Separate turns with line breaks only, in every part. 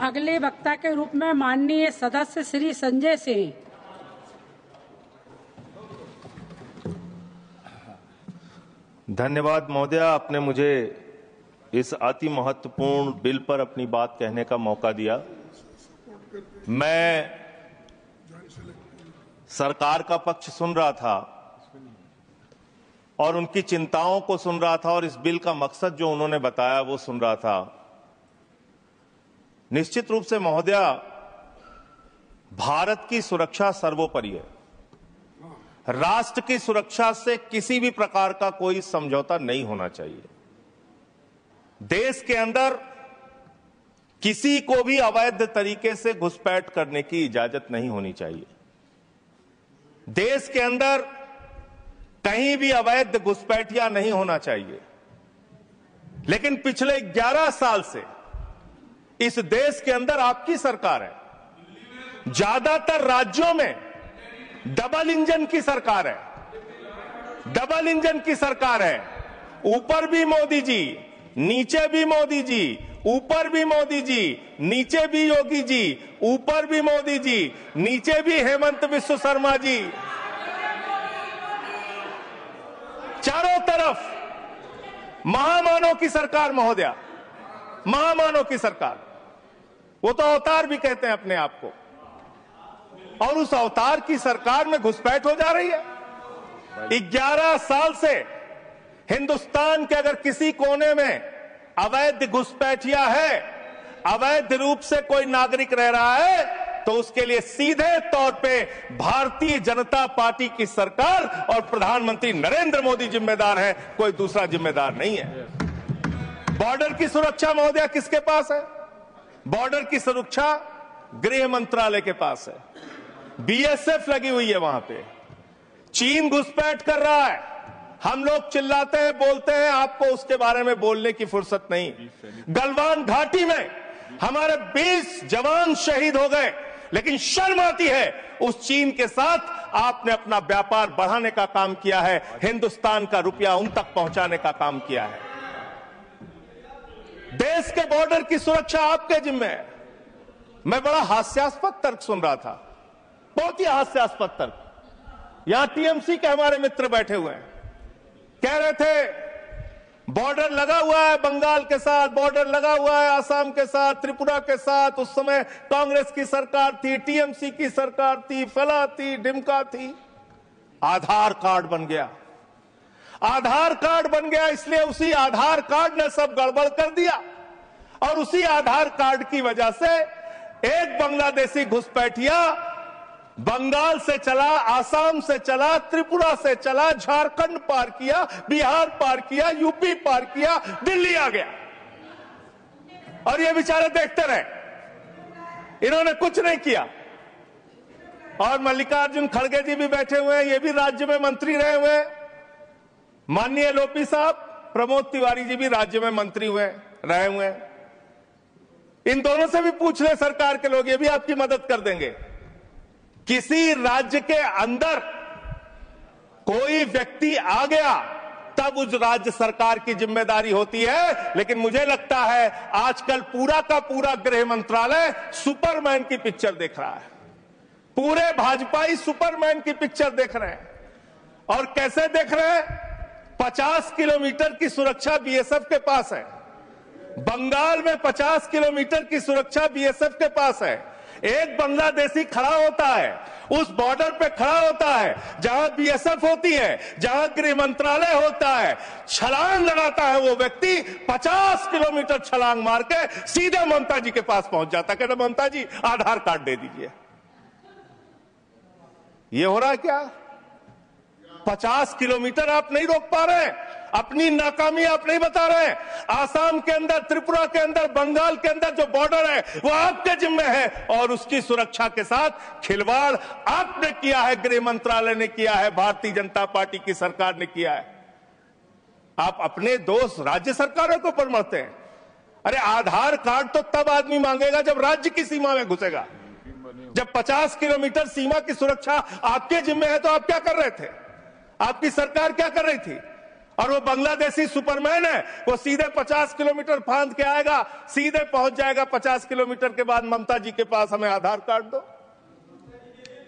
अगले वक्ता के रूप में माननीय सदस्य श्री संजय सिंह।
धन्यवाद महोदय, आपने मुझे इस अति महत्वपूर्ण बिल पर अपनी बात कहने का मौका दिया। मैं सरकार का पक्ष सुन रहा था और उनकी चिंताओं को सुन रहा था और इस बिल का मकसद जो उन्होंने बताया वो सुन रहा था। निश्चित रूप से महोदय, भारत की सुरक्षा सर्वोपरि है। राष्ट्र की सुरक्षा से किसी भी प्रकार का कोई समझौता नहीं होना चाहिए। देश के अंदर किसी को भी अवैध तरीके से घुसपैठ करने की इजाजत नहीं होनी चाहिए। देश के अंदर कहीं भी अवैध घुसपैठिया नहीं होना चाहिए। लेकिन पिछले 11 साल से इस देश के अंदर आपकी सरकार है। ज्यादातर राज्यों में डबल इंजन की सरकार है। डबल इंजन की सरकार है। ऊपर भी मोदी जी, नीचे भी मोदी जी, ऊपर भी मोदी जी, नीचे भी योगी जी, ऊपर भी मोदी जी, नीचे भी हेमंत बिस्व शर्मा जी। चारों तरफ महामानव की सरकार महोदया, महामानव की सरकार। वो तो अवतार भी कहते हैं अपने आप को, और उस अवतार की सरकार में घुसपैठ हो जा रही है। 11 साल से हिंदुस्तान के अगर किसी कोने में अवैध घुसपैठिया है, अवैध रूप से कोई नागरिक रह रहा है, तो उसके लिए सीधे तौर पे भारतीय जनता पार्टी की सरकार और प्रधानमंत्री नरेंद्र मोदी जिम्मेदार है, कोई दूसरा जिम्मेदार नहीं है। बॉर्डर की सुरक्षा महोदया किसके पास है? बॉर्डर की सुरक्षा गृह मंत्रालय के पास है। बीएसएफ लगी हुई है वहां पे। चीन घुसपैठ कर रहा है। हम लोग चिल्लाते हैं, बोलते हैं, आपको उसके बारे में बोलने की फुर्सत नहीं। गलवान घाटी में हमारे 20 जवान शहीद हो गए, लेकिन शर्म आती है उस चीन के साथ आपने अपना व्यापार बढ़ाने का काम किया है, हिंदुस्तान का रुपया उन तक पहुंचाने का काम किया है। देश के बॉर्डर की सुरक्षा आपके जिम्मे है। मैं बड़ा हास्यास्पद तर्क सुन रहा था, बहुत ही हास्यास्पद तर्क। यहां टीएमसी के हमारे मित्र बैठे हुए हैं, कह रहे थे बॉर्डर लगा हुआ है बंगाल के साथ, बॉर्डर लगा हुआ है आसाम के साथ, त्रिपुरा के साथ। उस समय कांग्रेस की सरकार थी, टीएमसी की सरकार थी, फला थी, ढिमका थी। आधार कार्ड बन गया। आधार कार्ड बन गया, इसलिए उसी आधार कार्ड ने सब गड़बड़ कर दिया, और उसी आधार कार्ड की वजह से एक बांग्लादेशी घुसपैठिया बंगाल से चला, आसाम से चला, त्रिपुरा से चला, झारखंड पार किया, बिहार पार किया, यूपी पार किया, दिल्ली आ गया। और ये बेचारे देखते रहे, इन्होंने कुछ नहीं किया। और मल्लिकार्जुन खड़गे जी भी बैठे हुए हैं, ये भी राज्य में मंत्री रहे हुए हैं। माननीय लोपी साहब, प्रमोद तिवारी जी भी राज्य में मंत्री रहे हुए हैं। इन दोनों से भी पूछ ले सरकार के लोग, ये भी आपकी मदद कर देंगे। किसी राज्य के अंदर कोई व्यक्ति आ गया तब उस राज्य सरकार की जिम्मेदारी होती है, लेकिन मुझे लगता है आजकल पूरा का पूरा गृह मंत्रालय सुपरमैन की पिक्चर देख रहा है। पूरे भाजपाई सुपरमैन की पिक्चर देख रहे हैं। और कैसे देख रहे हैं? 50 किलोमीटर की सुरक्षा बीएसएफ के पास है। बंगाल में 50 किलोमीटर की सुरक्षा बीएसएफ के पास है। एक बांग्लादेशी खड़ा होता है, उस बॉर्डर पे खड़ा होता है जहां बीएसएफ होती है, जहां गृह मंत्रालय होता है, छलांग लगाता है वो व्यक्ति, 50 किलोमीटर छलांग मार के सीधे ममता जी के पास पहुंच जाता है। कहता ममता जी आधार कार्ड दे दीजिए। ये हो रहा है क्या? 50 किलोमीटर आप नहीं रोक पा रहे हैं, अपनी नाकामी आप नहीं बता रहे हैं। आसाम के अंदर, त्रिपुरा के अंदर, बंगाल के अंदर जो बॉर्डर है वो आपके जिम्मे है, और उसकी सुरक्षा के साथ खिलवाड़ आपने किया है, गृह मंत्रालय ने किया है, भारतीय जनता पार्टी की सरकार ने किया है। आप अपने दोस्त राज्य सरकारों के ऊपर मरते हैं। अरे आधार कार्ड तो तब आदमी मांगेगा जब राज्य की सीमा में घुसेगा। जब 50 किलोमीटर सीमा की सुरक्षा आपके जिम्मे है तो आप क्या कर रहे थे? आपकी सरकार क्या कर रही थी? और वो बांग्लादेशी सुपरमैन है, वो सीधे 50 किलोमीटर फांद के आएगा, सीधे पहुंच जाएगा 50 किलोमीटर के बाद ममता जी के पास, हमें आधार कार्ड दो।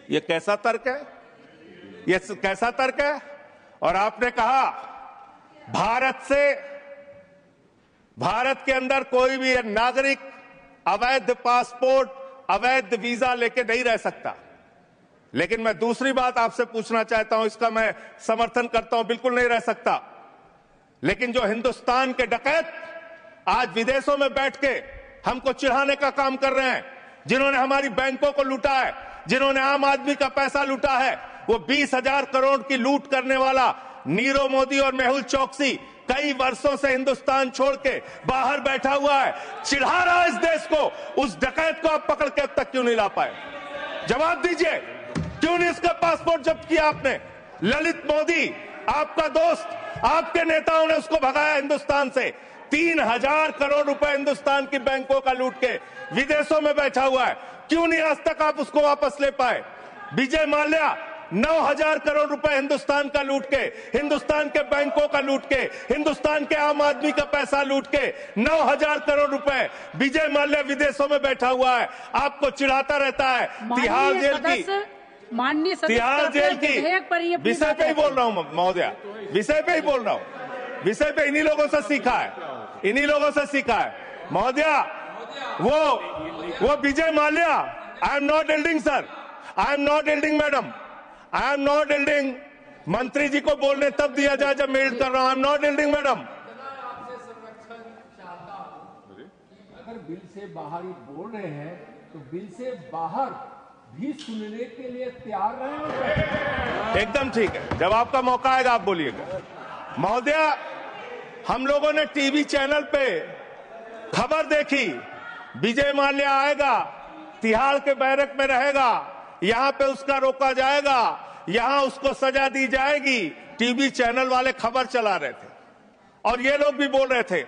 ये कैसा तर्क है? ये कैसा तर्क है? और आपने कहा भारत के अंदर कोई भी नागरिक अवैध पासपोर्ट, अवैध वीजा लेके नहीं रह सकता। लेकिन मैं दूसरी बात आपसे पूछना चाहता हूं, इसका मैं समर्थन करता हूं, बिल्कुल नहीं रह सकता। लेकिन जो हिंदुस्तान के डकैत आज विदेशों में बैठ के हमको चिढ़ाने का काम कर रहे हैं, जिन्होंने हमारी बैंकों को लूटा है, जिन्होंने आम आदमी का पैसा लूटा है, वो 20,000 करोड़ की लूट करने वाला नीरव मोदी और मेहुल चौकसी कई वर्षों से हिंदुस्तान छोड़ के बाहर बैठा हुआ है, चिढ़ा रहा है इस देश को। उस डकैत को आप पकड़ के अब तक क्यों नहीं ला पाए? जवाब दीजिए, क्यों नहीं इसका पासपोर्ट जब्त किया आपने? ललित मोदी आपका दोस्त, आपके नेताओं ने उसको भगाया हिंदुस्तान से। 3,000 करोड़ रुपए हिंदुस्तान की बैंकों का लूट के विदेशों में बैठा हुआ है, क्यों नहीं आज तक आप उसको वापस ले पाए? विजय माल्या 9,000 करोड़ रुपए हिंदुस्तान का लूट के, हिंदुस्तान के बैंकों का लूट के, हिंदुस्तान के आम आदमी का पैसा लूट के 9,000 करोड़ रुपए विजय माल्या विदेशों में बैठा हुआ है, आपको चिढ़ाता रहता है। तिहाड़ जेल की,
माननीय
तिहाड़ जेल की विषय पे ही बोल रहा हूं महोदया, विषय पे ही बोल रहा हूं, विषय पे इन्हीं लोगों से सीखा है, इन्हीं लोगों से सीखा है महोदया। वो Vijay Mallya, I am not yielding sir, I am not yielding madam, I am not yielding. मंत्री जी को बोलने तब दिया जाए जब मैं एल्ड कर रहा हूं। आई एम नॉट एल्डिंग मैडम।
अगर बिल से बाहर ही बोल रहे हैं तो बिल से बाहर भी सुनने के लिए तैयार रहे।
एकदम ठीक है, जब आपका मौका आएगा आप बोलिएगा। महोदया, हम लोगों ने टीवी चैनल पे खबर देखी, विजय माल्या आएगा, तिहाड़ के बैरक में रहेगा, यहां पे उसका रोका जाएगा, यहां उसको सजा दी जाएगी। टीवी चैनल वाले खबर चला रहे थे और ये लोग भी बोल रहे थे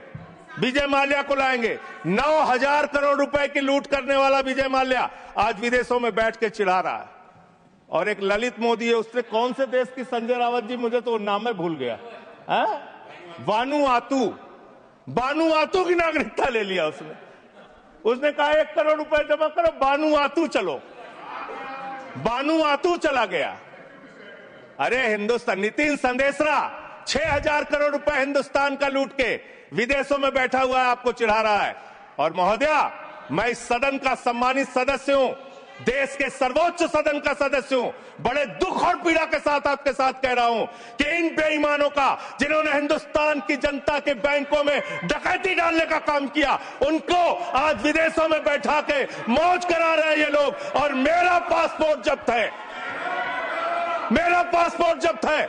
विजय माल्या को लाएंगे। 9,000 करोड़ रुपए की लूट करने वाला विजय माल्या आज विदेशों में बैठ के चिढ़ा रहा है। और एक ललित मोदी है, उसने कौन से देश की, संजय रावत जी, मुझे तो नाम में भूल गया, बानुआतू की नागरिकता ले लिया उसने। उसने कहा 1 करोड़ रुपए जमा करो, बानुआतू चलो, बानुआतू चला गया। अरे हिंदुस्तान, नितिन संदेशरा 6,000 करोड़ रुपए हिंदुस्तान का लूट के विदेशों में बैठा हुआ है, आपको चिढ़ा रहा है। और महोदया, मैं इस सदन का सम्मानित सदस्य हूं, देश के सर्वोच्च सदन का सदस्य हूं, बड़े दुख और पीड़ा के साथ आपके साथ कह रहा हूं कि इन बेईमानों का, जिन्होंने हिंदुस्तान की जनता के बैंकों में डकैती डालने का काम किया, उनको आज विदेशों में बैठा के मौज करा रहे हैं ये लोग। और मेरा पासपोर्ट जब्त है, मेरा पासपोर्ट जब्त है।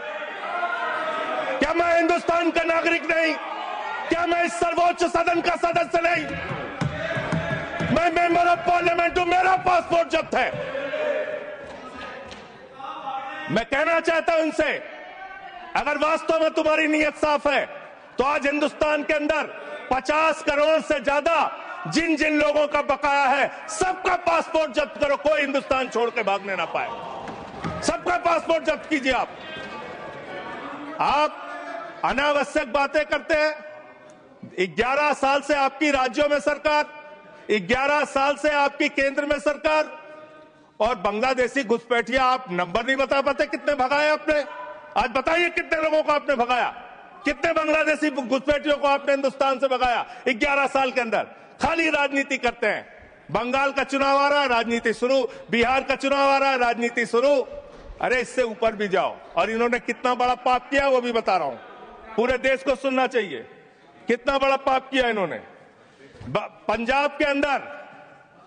क्या मैं हिंदुस्तान का नागरिक नहीं? क्या मैं इस सर्वोच्च सदन का सदस्य नहीं? मैं मेंबर ऑफ पार्लियामेंट हूं, मेरा पासपोर्ट जब्त है। मैं कहना चाहता हूं इनसे, अगर वास्तव में तुम्हारी नीयत साफ है तो आज हिंदुस्तान के अंदर 50 करोड़ से ज्यादा जिन जिन लोगों का बकाया है, सबका पासपोर्ट जब्त करो, कोई हिंदुस्तान छोड़ के भागने ना पाए। सबका पासपोर्ट जब्त कीजिए। आप अनावश्यक बातें करते हैं। 11 साल से आपकी राज्यों में सरकार, 11 साल से आपकी केंद्र में सरकार, और बांग्लादेशी घुसपैठिया आप नंबर नहीं बता पाते कितने भगाए आपने। आज बताइए कितने लोगों को आपने भगाया, कितने बांग्लादेशी घुसपैठियों को आपने हिंदुस्तान से भगाया 11 साल के अंदर। खाली राजनीति करते हैं। बंगाल का चुनाव आ रहा है, राजनीति शुरू, बिहार का चुनाव आ रहा है, राजनीति शुरू। अरे इससे ऊपर भी जाओ। और इन्होंने कितना बड़ा पाप किया वो भी बता रहा हूं, पूरे देश को सुनना चाहिए कितना बड़ा पाप किया इन्होंने। पंजाब के अंदर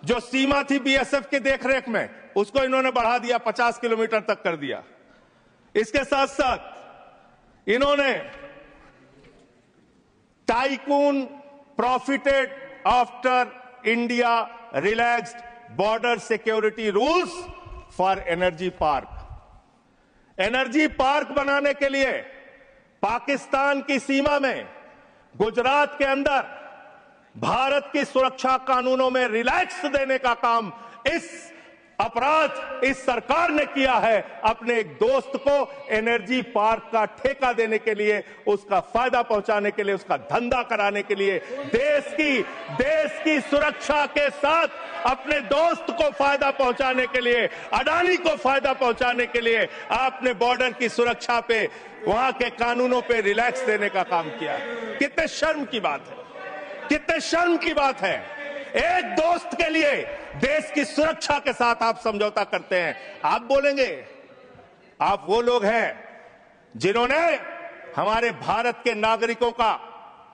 जो सीमा थी बीएसएफ के देखरेख में, उसको इन्होंने बढ़ा दिया, 50 किलोमीटर तक कर दिया। इसके साथ साथ इन्होंने tycoon profited after India relaxed border security rules for energy park. Energy park बनाने के लिए पाकिस्तान की सीमा में, गुजरात के अंदर भारत की सुरक्षा कानूनों में रिलैक्स देने का काम इस अपराध इस सरकार ने किया है अपने एक दोस्त को एनर्जी पार्क का ठेका देने के लिए, उसका फायदा पहुंचाने के लिए, उसका धंधा कराने के लिए, देश की सुरक्षा के साथ अपने दोस्त को फायदा पहुंचाने के लिए, अडानी को फायदा पहुंचाने के लिए आपने बॉर्डर की सुरक्षा पे, वहां के कानूनों पे रिलैक्स देने का काम किया। कितने शर्म की बात है, कितने शर्म की बात है। एक दोस्त के लिए देश की सुरक्षा के साथ आप समझौता करते हैं। आप बोलेंगे आप वो लोग हैं जिन्होंने हमारे भारत के नागरिकों का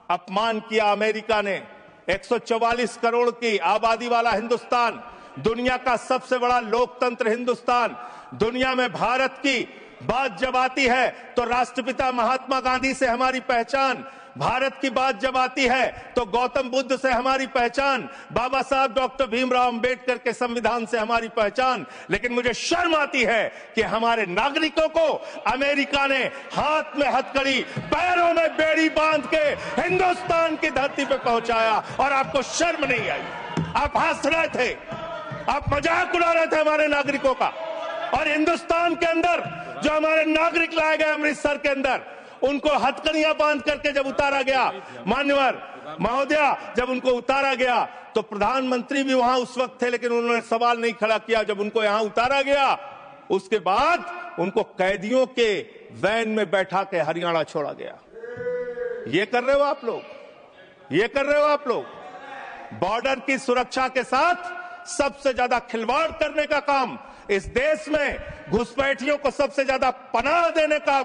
अपमान किया। अमेरिका ने 144 करोड़ की आबादी वाला हिंदुस्तान, दुनिया का सबसे बड़ा लोकतंत्र हिंदुस्तान, दुनिया में भारत की बात जब आती है तो राष्ट्रपिता महात्मा गांधी से हमारी पहचान, भारत की बात जब आती है तो गौतम बुद्ध से हमारी पहचान, बाबा साहब डॉक्टर भीमराव अंबेडकर के संविधान से हमारी पहचान। लेकिन मुझे शर्म आती है कि हमारे नागरिकों को अमेरिका ने हाथ में हथकड़ी, पैरों में बेड़ी बांध के हिंदुस्तान की धरती पे पहुंचाया और आपको शर्म नहीं आई। आप हंस रहे थे, आप मजाक उड़ा रहे थे हमारे नागरिकों का। और हिंदुस्तान के अंदर जो हमारे नागरिक लाए गए अमृतसर के अंदर, उनको हथकड़ियां बांध करके जब उतारा गया, मान्यवर महोदया, जब उनको उतारा गया तो प्रधानमंत्री भी वहां उस वक्त थे, लेकिन उन्होंने सवाल नहीं खड़ा किया। जब उनको यहां उतारा गया उसके बाद उनको कैदियों के वैन में बैठा के हरियाणा छोड़ा गया। ये कर रहे हो आप लोग, ये कर रहे हो आप लोग। बॉर्डर की सुरक्षा के साथ सबसे ज्यादा खिलवाड़ करने का काम इस देश में, घुसपैठियों को सबसे ज्यादा पनाह देने का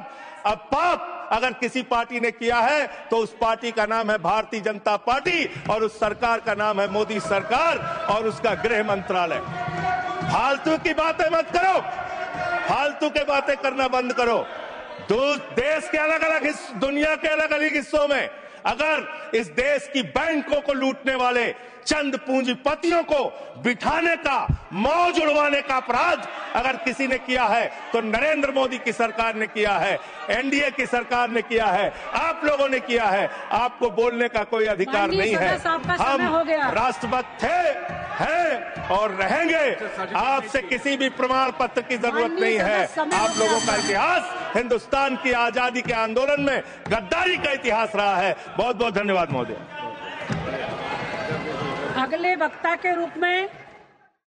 अब पाप अगर किसी पार्टी ने किया है तो उस पार्टी का नाम है भारतीय जनता पार्टी और उस सरकार का नाम है मोदी सरकार और उसका गृह मंत्रालय। फालतू की बातें मत करो, फालतू की बातें करना बंद करो। देश के अलग अलग दुनिया के अलग अलग हिस्सों में अगर इस देश की बैंकों को लूटने वाले चंद पूंजीपतियों को बिठाने का, मौज उड़वाने का अपराध अगर किसी ने किया है तो नरेंद्र मोदी की सरकार ने किया है, एनडीए की सरकार ने किया है, आप लोगों ने किया है। आपको बोलने का कोई अधिकार नहीं है। हम राष्ट्रभक्त थे, हैं और रहेंगे। आपसे किसी भी प्रमाण पत्र की जरूरत नहीं है। आप लोगों का इतिहास हिंदुस्तान की आजादी के आंदोलन में गद्दारी का इतिहास रहा है। बहुत बहुत धन्यवाद महोदय।
अगले वक्ता के रूप में